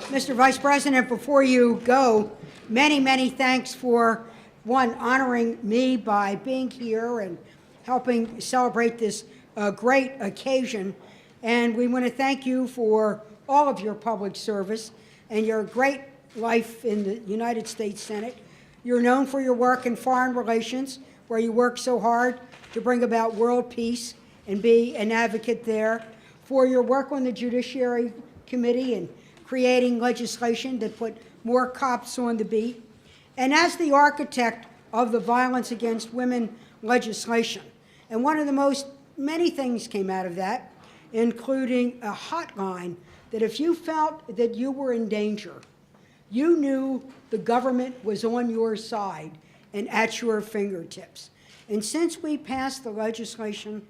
Mr. Vice President, before you go, many, many thanks for, one, honoring me by being here and helping celebrate this great occasion. And we want to thank you for all of your public service and your great life in the United States Senate. You're known for your work in foreign relations, where you work so hard to bring about world peace and be an advocate there, for your work on the Judiciary Committee and creating legislation that put more cops on the beat, and as the architect of the violence against women legislation. And one of the many things came out of that, including a hotline that if you felt that you were in danger, you knew the government was on your side and at your fingertips. And since we passed the legislation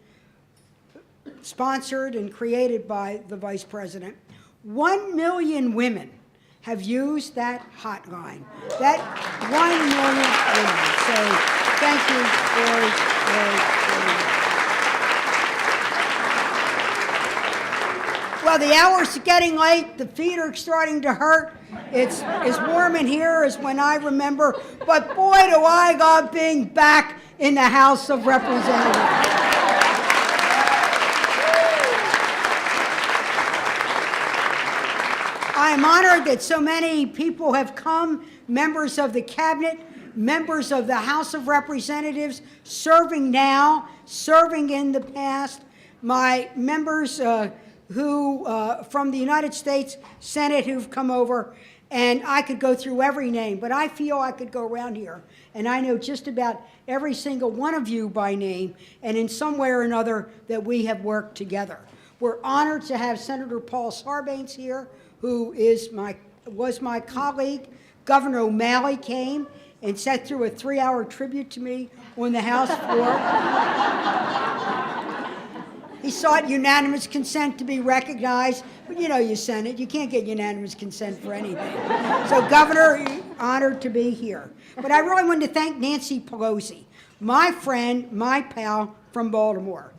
sponsored and created by the Vice President, 1 million women have used that hotline. That 1 million women. So thank you very, very, very much. Well, the hour's getting late. The feet are starting to hurt. It's as warm in here as when I remember. But boy, do I love being back in the House of Representatives. I am honored that so many people have come, members of the Cabinet, members of the House of Representatives, serving now, serving in the past, my members who from the United States Senate who've come over, and I could go through every name, but I feel I could go around here, and I know just about every single one of you by name, and in some way or another that we have worked together. We're honored to have Senator Paul Sarbanes here, who was my colleague. Governor O'Malley came and sat through a 3-hour tribute to me on the House floor. He sought unanimous consent to be recognized, but you know your Senate, you can't get unanimous consent for anything. So Governor, honored to be here. But I really wanted to thank Nancy Pelosi, my friend, my pal from Baltimore.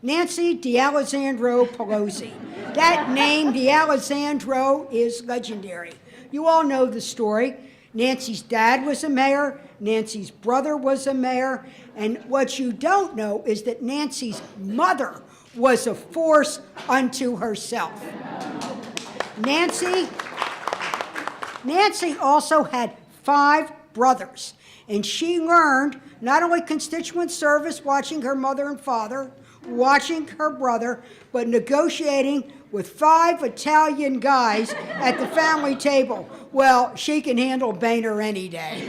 Nancy D'Alessandro Pelosi. That name, D'Alessandro, is legendary. You all know the story. Nancy's dad was a mayor, Nancy's brother was a mayor, and what you don't know is that Nancy's mother was a force unto herself. Nancy also had 5 brothers, and she learned not only constituent service, watching her mother and father, watching her brother, but negotiating with 5 Italian guys at the family table. Well, she can handle Boehner any day.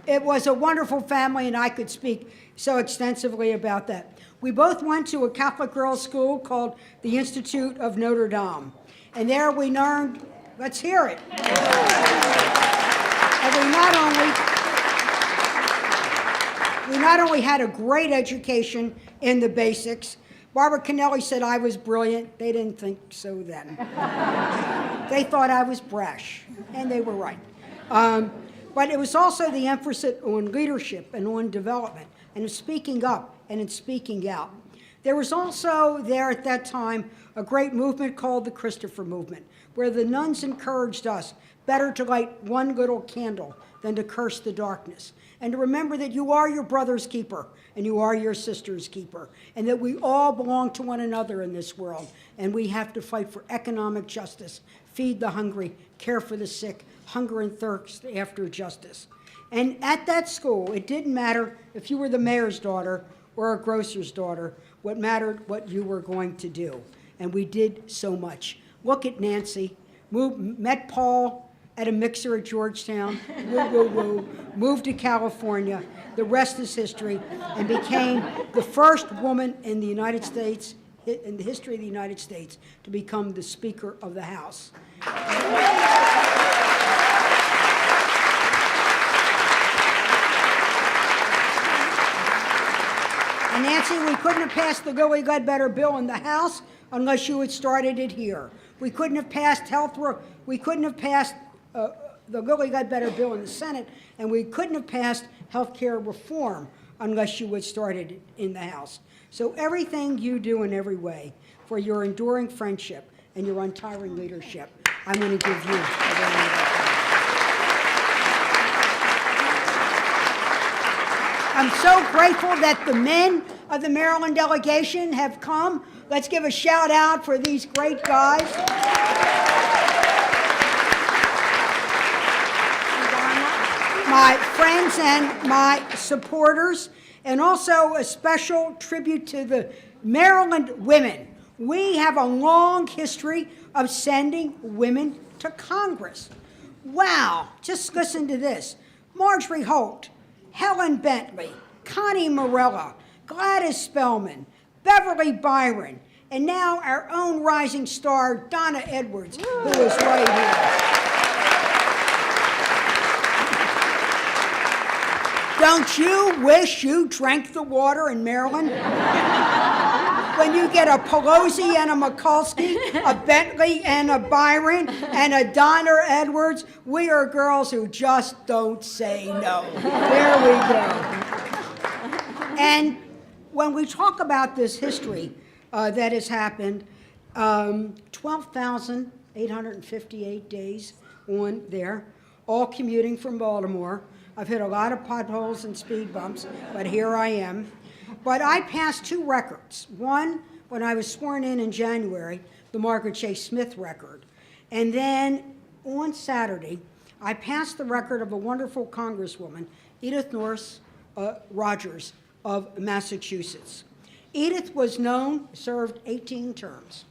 It was a wonderful family, and I could speak so extensively about that. We both went to a Catholic girls' school called the Institute of Notre Dame, and there we learned. Let's hear it. And we not only had a great education in the basics. Barbara Mikulski said I was brilliant. They didn't think so then. They thought I was brash, and they were right. But it was also the emphasis on leadership and on development and in speaking up and in speaking out. There was also there at that time a great movement called the Christopher Movement, where the nuns encouraged us better to light one little candle than to curse the darkness, and to remember that you are your brother's keeper and you are your sister's keeper, and that we all belong to one another in this world, and we have to fight for economic justice, feed the hungry, care for the sick, hunger and thirst after justice. And at that school, it didn't matter if you were the mayor's daughter or a grocer's daughter. What mattered what you were going to do, and we did so much. Look at Nancy, met Paul at a mixer at Georgetown, moved to California. The rest is history, and became the first woman in the United States, in the history of the United States, to become the Speaker of the House. And Nancy, we couldn't have passed the Lilly Ledbetter bill in the House unless you had started it here. We couldn't have passed we couldn't have passed the Lilly Ledbetter bill in the Senate, and we couldn't have passed health care reform unless you would start it in the House. So everything you do in every way for your enduring friendship and your untiring leadership, I'm going to give you a round of applause. I'm so grateful that the men of the Maryland delegation have come. Let's give a shout out for these great guys. My friends and my supporters, and also a special tribute to the Maryland women. We have a long history of sending women to Congress. Wow, just listen to this. Marjorie Holt, Helen Bentley, Connie Morella, Gladys Spellman, Beverly Byron, and now our own rising star, Donna Edwards, who is right here. Don't you wish you drank the water in Maryland? When you get a Pelosi and a Mikulski, a Bentley and a Byron, and a Donna Edwards, we are girls who just don't say no. There we go. And when we talk about this history that has happened, 12,858 days on there, all commuting from Baltimore. I've hit a lot of potholes and speed bumps, but here I am. But I passed two records. One, when I was sworn in January, the Margaret Chase Smith record. And then on Saturday, I passed the record of a wonderful Congresswoman, Edith Norris Rogers of Massachusetts. Edith was known, served 18 terms.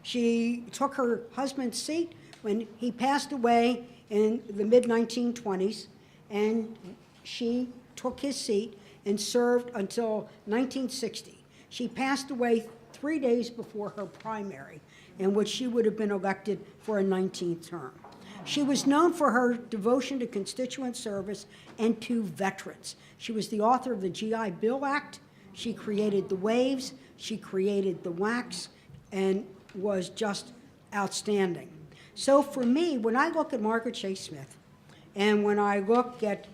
She took her husband's seat when he passed away in the mid-1920s, and she took his seat and served until 1960. She passed away 3 days before her primary, in which she would have been elected for a 19th term. She was known for her devotion to constituent service and to veterans. She was the author of the GI Bill Act. She created the waves. She created the WACs, and was just outstanding. So for me, when I look at Margaret Chase Smith, and when I look at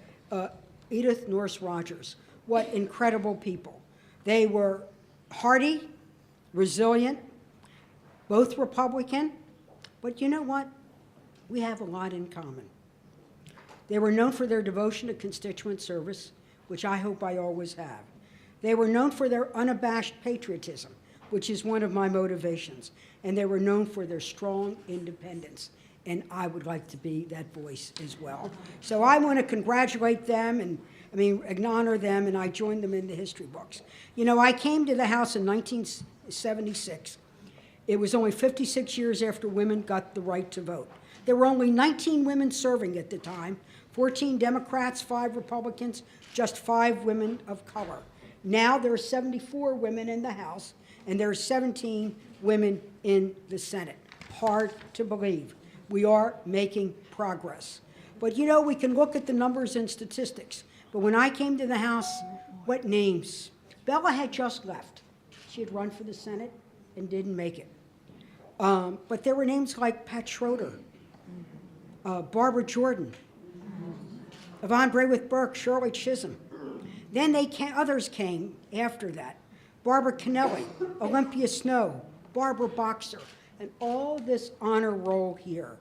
Edith Norris Rogers, what incredible people. They were hardy, resilient, both Republican, but you know what? We have a lot in common. They were known for their devotion to constituent service, which I hope I always have. They were known for their unabashed patriotism, which is one of my motivations, and they were known for their strong independence. And I would like to be that voice as well. So I want to congratulate them and honor them, and I joined them in the history books. You know, I came to the House in 1976. It was only 56 years after women got the right to vote. There were only 19 women serving at the time, 14 Democrats, 5 Republicans, just 5 women of color. Now there are 74 women in the House, and there are 17 women in the Senate. Hard to believe. We are making progress. But you know, we can look at the numbers and statistics. But when I came to the House, what names? Bella had just left. She had run for the Senate and didn't make it. But there were names like Pat Schroeder, Barbara Jordan, Yvonne Brayworth Burke, Shirley Chisholm. Then others came after that. Barbara Kennelly, Olympia Snow, Barbara Boxer, and all this honor roll here.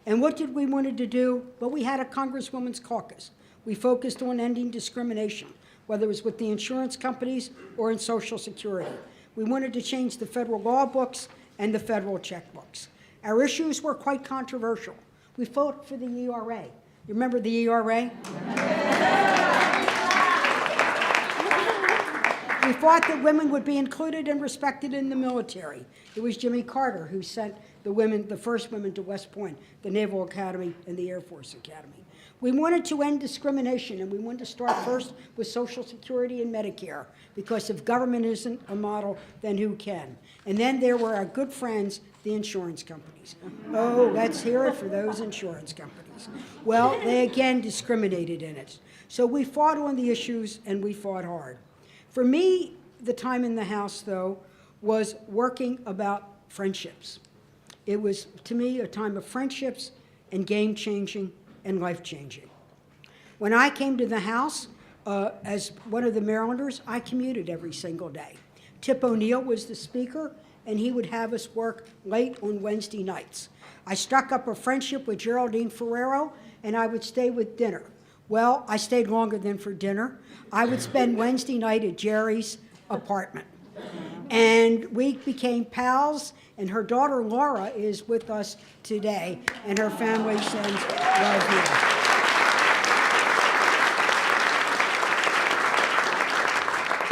And what did we wanted to do? Well, we had a Congresswoman's caucus. We focused on ending discrimination, whether it was with the insurance companies or in Social Security. We wanted to change the federal law books and the federal checkbooks. Our issues were quite controversial. We fought for the ERA. You remember the ERA? We fought that women would be included and respected in the military. It was Jimmy Carter who sent the first women to West Point, the Naval Academy and the Air Force Academy. We wanted to end discrimination, and we wanted to start first with Social Security and Medicare, because if government isn't a model, then who can? And then there were our good friends, the insurance companies. Oh, let's hear it for those insurance companies. Well, they again discriminated in it. So we fought on the issues, and we fought hard. For me, the time in the House, though, was working about friendships. It was, to me, a time of friendships and game-changing and life-changing. When I came to the House, as one of the Marylanders, I commuted every single day. Tip O'Neill was the speaker, and he would have us work late on Wednesday nights. I struck up a friendship with Geraldine Ferrero, and I would stay with dinner. Well, I stayed longer than for dinner. I would spend Wednesday night at Jerry's apartment. And we became pals, and her daughter Laura is with us today, and her family sends love here.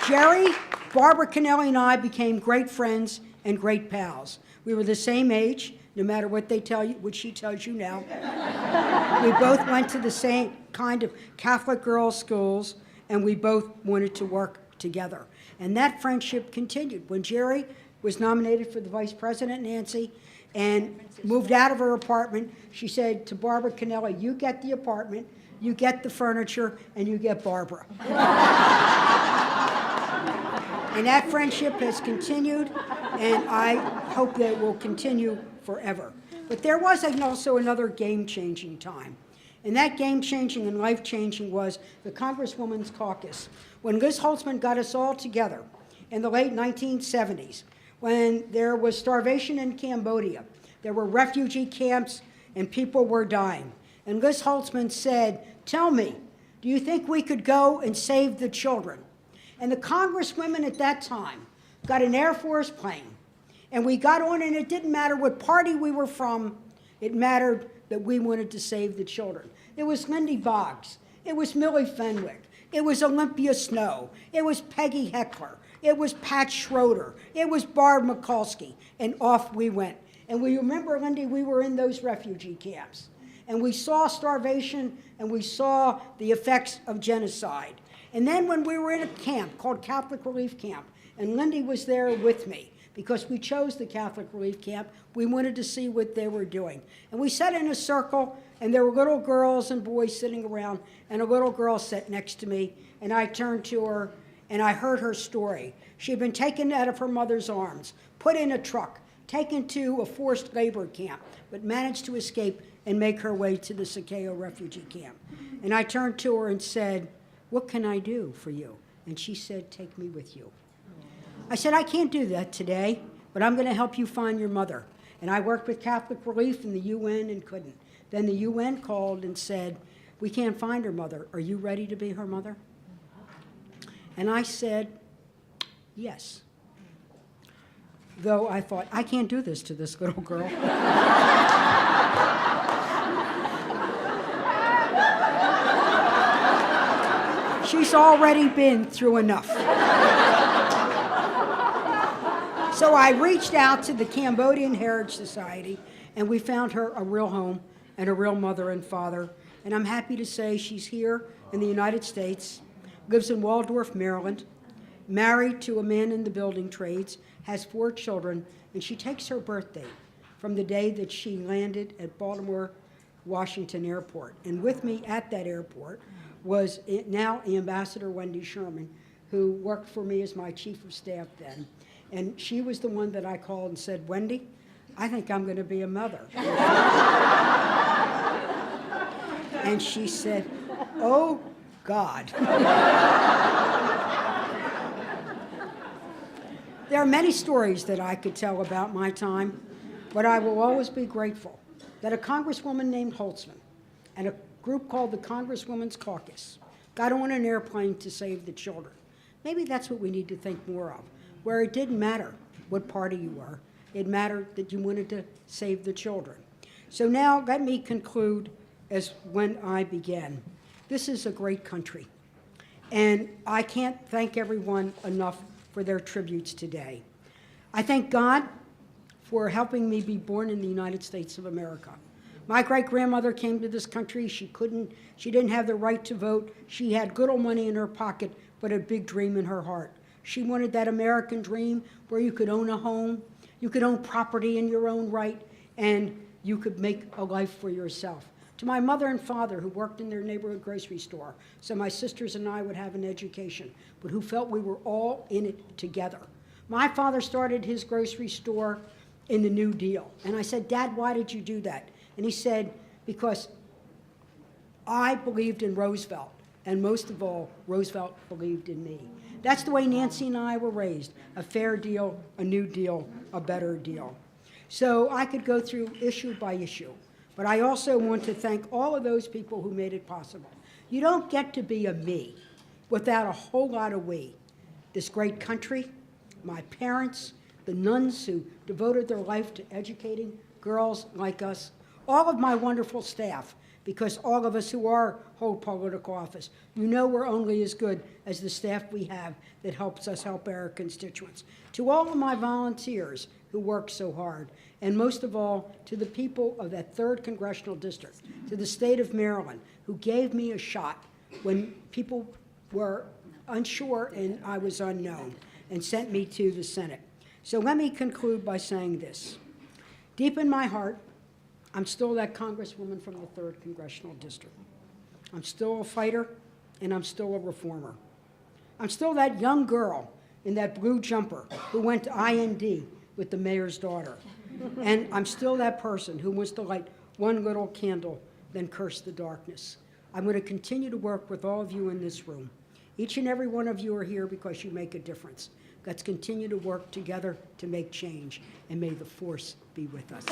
Jerry, Barbara Kennelly, and I became great friends and great pals. We were the same age, no matter what they tell you, what she tells you now. We both went to the same kind of Catholic girls' schools, and we both wanted to work together. And that friendship continued. When Jerry was nominated for the vice president, Nancy, and moved out of her apartment, she said to Barbara Kennelly, you get the apartment, you get the furniture, and you get Barbara. And that friendship has continued, and I hope that it will continue forever. But there was also another game-changing time. And that game-changing and life-changing was the Congresswoman's Caucus, when Liz Holtzman got us all together in the late 1970s, when there was starvation in Cambodia. There were refugee camps, and people were dying. And Liz Holtzman said, tell me, do you think we could go and save the children? And the congresswomen at that time got an Air Force plane, and we got on, and it didn't matter what party we were from. It mattered that we wanted to save the children. It was Lindy Boggs. It was Millie Fenwick. It was Olympia Snow. It was Peggy Heckler. It was Pat Schroeder. It was Barbara Mikulski, and off we went. And we remember, Lindy, we were in those refugee camps, and we saw starvation, and we saw the effects of genocide. And then when we were in a camp called Catholic Relief Camp, and Lindy was there with me, because we chose the Catholic Relief Camp, we wanted to see what they were doing. And we sat in a circle, and there were little girls and boys sitting around, and a little girl sat next to me, and I turned to her, and I heard her story. She had been taken out of her mother's arms, put in a truck, taken to a forced labor camp, but managed to escape and make her way to the Sakeo refugee camp. And I turned to her and said, what can I do for you? And she said, take me with you. I said, I can't do that today, but I'm going to help you find your mother. And I worked with Catholic Relief and the UN and couldn't. Then the UN called and said, we can't find her mother. Are you ready to be her mother? And I said, yes. Though I thought, I can't do this to this little girl. She's already been through enough. So I reached out to the Cambodian Heritage Society, and we found her a real home and a real mother and father. And I'm happy to say she's here in the United States, lives in Waldorf, Maryland, married to a man in the building trades, has 4 children, and she takes her birthday from the day that she landed at Baltimore Washington Airport. And with me at that airport was now Ambassador Wendy Sherman, who worked for me as my chief of staff then. And she was the one that I called and said, Wendy, I think I'm going to be a mother. And she said, oh, God. There are many stories that I could tell about my time, but I will always be grateful that a congresswoman named Holtzman and a group called the Congresswomen's Caucus got on an airplane to save the children. Maybe that's what we need to think more of, where it didn't matter what party you were. It mattered that you wanted to save the children. So now let me conclude as when I began. This is a great country, and I can't thank everyone enough for their tributes today. I thank God for helping me be born in the United States of America. My great-grandmother came to this country. She didn't have the right to vote. She had little money in her pocket, but a big dream in her heart. She wanted that American dream where you could own a home, you could own property in your own right, and you could make a life for yourself. To my mother and father, who worked in their neighborhood grocery store, so my sisters and I would have an education, but who felt we were all in it together. My father started his grocery store in the New Deal. And I said, Dad, why did you do that? And he said, because I believed in Roosevelt, And most of all, Roosevelt believed in me. That's the way Nancy and I were raised. A fair deal, a new deal, a better deal. So I could go through issue by issue. But I also want to thank all of those people who made it possible. You don't get to be a me without a whole lot of we. This great country, my parents, the nuns who devoted their life to educating girls like us, all of my wonderful staff, because all of us who hold political office, you know we're only as good as the staff we have that helps us help our constituents. To all of my volunteers who work so hard, and most of all, to the people of that 3rd Congressional District, to the state of Maryland, who gave me a shot when people were unsure and I was unknown, and sent me to the Senate. So let me conclude by saying this. Deep in my heart, I'm still that Congresswoman from the 3rd Congressional District. I'm still a fighter, and I'm still a reformer. I'm still that young girl in that blue jumper who went to IND with the mayor's daughter. And I'm still that person who wants to light one little candle, then curse the darkness. I'm going to continue to work with all of you in this room. Each and every one of you are here because you make a difference. Let's continue to work together to make change, and may the force be with us.